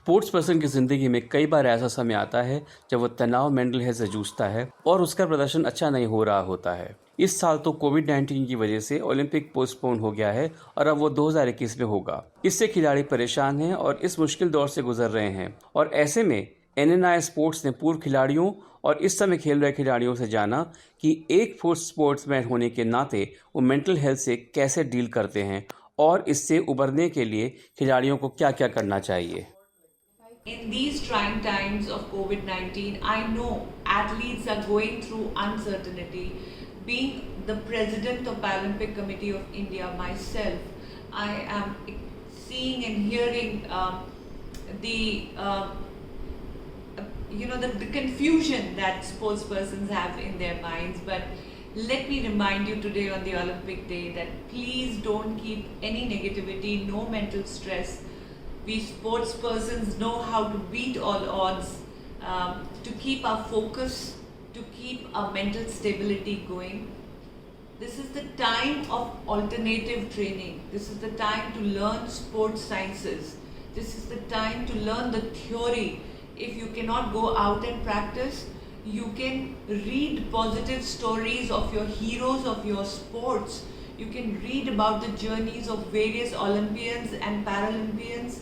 Sports person की ज़िंदगी में कई बार ऐसा समय आता है जब वो तनाव मेंटल हेल्थ से जूझता है और उसका प्रदर्शन अच्छा नहीं हो रहा होता है। इस साल तो कोविड-19 की वजह से ओलंपिक पोस्टपोन हो गया है और अब वो 2021 में होगा। इससे खिलाड़ी परेशान हैं और इस मुश्किल दौर से गुजर रहे हैं और ऐसे में एनएनआई स्पोर्ट्स ने पूर्व खिलाड़ियों और इस समय खेल रहे खिलाड़ियों से जाना कि एक स्पोर्ट्समैन होने के नाते वो मेंटल हेल्थ से कैसे डील करते हैं और इससे उबरने के लिए खिलाड़ियों को क्या-क्या करना चाहिए। In these trying times of COVID 19, I know athletes are going through uncertainty. Being the president of Paralympic Committee of India myself, I am seeing and hearing the the confusion that sports persons have in their minds. But let me remind you today on the Olympic Day that please don't keep any negativity, no mental stress. We sports persons know how to beat all odds, to keep our focus, to keep our mental stability going. This is the time of alternative training. This is the time to learn sports sciences. This is the time to learn the theory. If you cannot go out and practice, you can read positive stories of your heroes of your sports. You can read about the journeys of various Olympians and Paralympians,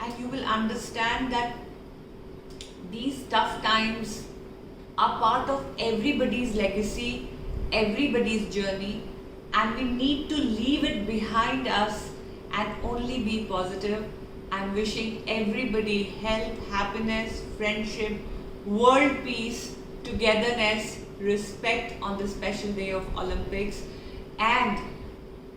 and you will understand that these tough times are part of everybody's legacy, everybody's journey, and we need to leave it behind us and only be positive. I'm wishing everybody health, happiness, friendship, world peace, togetherness, respect on the special day of Olympics, and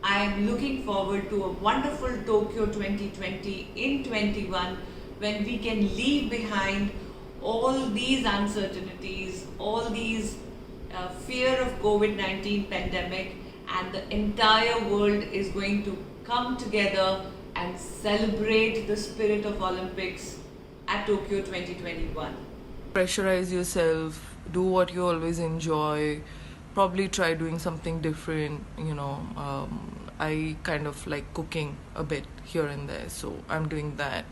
I am looking forward to a wonderful Tokyo 2020 in 21 when we can leave behind all these uncertainties, all these fear of COVID-19 pandemic, and the entire world is going to come together and celebrate the spirit of Olympics at Tokyo 2021. Pressurize yourself, do what you always enjoy, probably try doing something different. I kind of like cooking a bit here and there, so I'm doing that.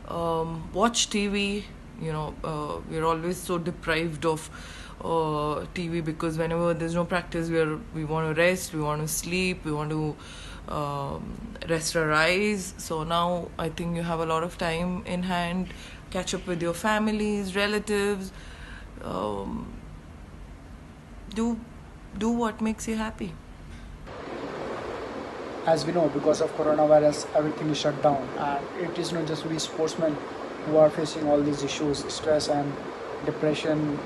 Watch TV. We're always so deprived of TV because whenever there's no practice, we want to rest, we want to sleep, we want to rest our eyes. So now I think you have a lot of time in hand. Catch up with your families, relatives. Do what makes you happy. As we know, because of coronavirus, everything is shut down, and it is not just we sportsmen who are facing all these issues, stress and depression,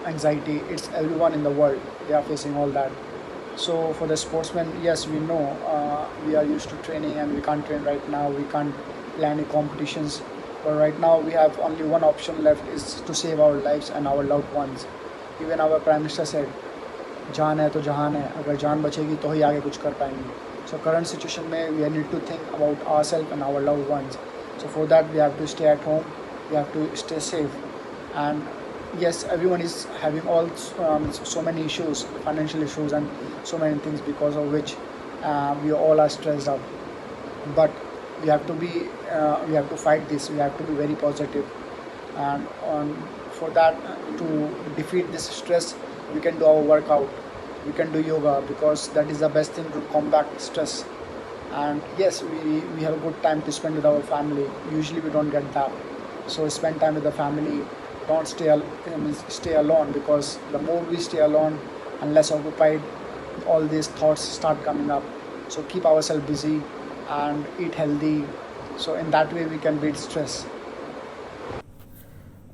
anxiety. It's everyone in the world. They are facing all that. So for the sportsmen, yes, we know we are used to training, and we can't train right now. We can't play any competitions. But right now, we have only one option left: is to save our lives and our loved ones. Even our Prime Minister said, "जान है तो जहान है. अगर जान बचेगी तो ही आगे कुछ कर पाएंगे." So current situation में we need to think about ourselves and our loved ones. So for that we have to stay at home, we have to stay safe. And yes, everyone is having all so many issues, financial issues and so many things because of which we all are stressed out. But we have to fight this. We have to be very positive. And for that, to defeat this stress, we can do our workout. We can do yoga because that is the best thing to combat stress. And yes, we have a good time to spend with our family. Usually we don't get that, so spend time with the family. Don't stay alone, because the more we stay alone and less occupied, all these thoughts start coming up. So keep ourselves busy and eat healthy, so in that way we can beat stress.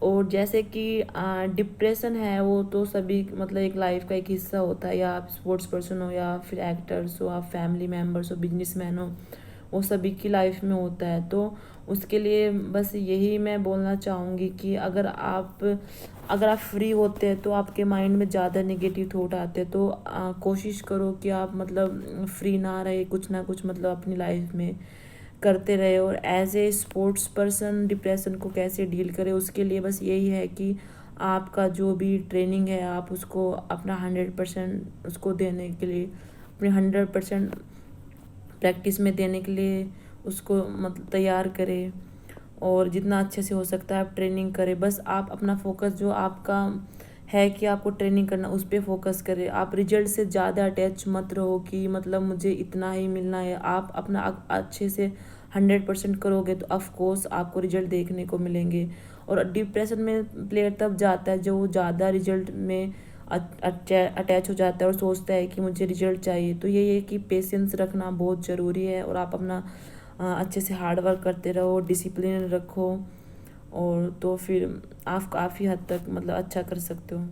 और जैसे कि depression है वो तो सभी मतलब एक life का एक हिस्सा होता है, या आप स्पोर्ट्स पर्सन हो या फिर एक्टर्स हो, आप फैमिली मेम्बर्स हो, बिजनेसमैन हो, वो सभी की लाइफ में होता है। तो उसके लिए बस यही मैं बोलना चाहूँगी कि अगर आप फ्री होते हैं तो आपके माइंड में ज़्यादा नेगेटिव थॉट आते हैं, तो कोशिश करो कि आप मतलब फ्री ना रहे, कुछ ना कुछ मतलब अपनी लाइफ में करते रहे। और as a sports person depression को कैसे डील करें, उसके लिए बस यही है कि आपका जो भी ट्रेनिंग है आप उसको अपना 100% उसको देने के लिए, अपने 100% प्रैक्टिस में देने के लिए उसको मतलब तैयार करें। और जितना अच्छे से हो सकता है आप ट्रेनिंग करें। बस आप अपना फोकस जो आपका है कि आपको ट्रेनिंग करना उस पर फोकस करें। आप रिजल्ट से ज़्यादा अटैच मत रहो कि मतलब मुझे इतना ही मिलना है। आप अपना अच्छे से 100% करोगे तो ऑफ कोर्स आपको रिजल्ट देखने को मिलेंगे। और डिप्रेशन में प्लेयर तब जाता है जो वो ज़्यादा रिजल्ट में अटैच हो जाता है और सोचता है कि मुझे रिजल्ट चाहिए। तो ये कि पेशेंस रखना बहुत ज़रूरी है और आप अपना अच्छे से हार्ड वर्क करते रहो, डिसिप्लिन रखो, और तो फिर आप काफ़ी हद तक मतलब अच्छा कर सकते हो।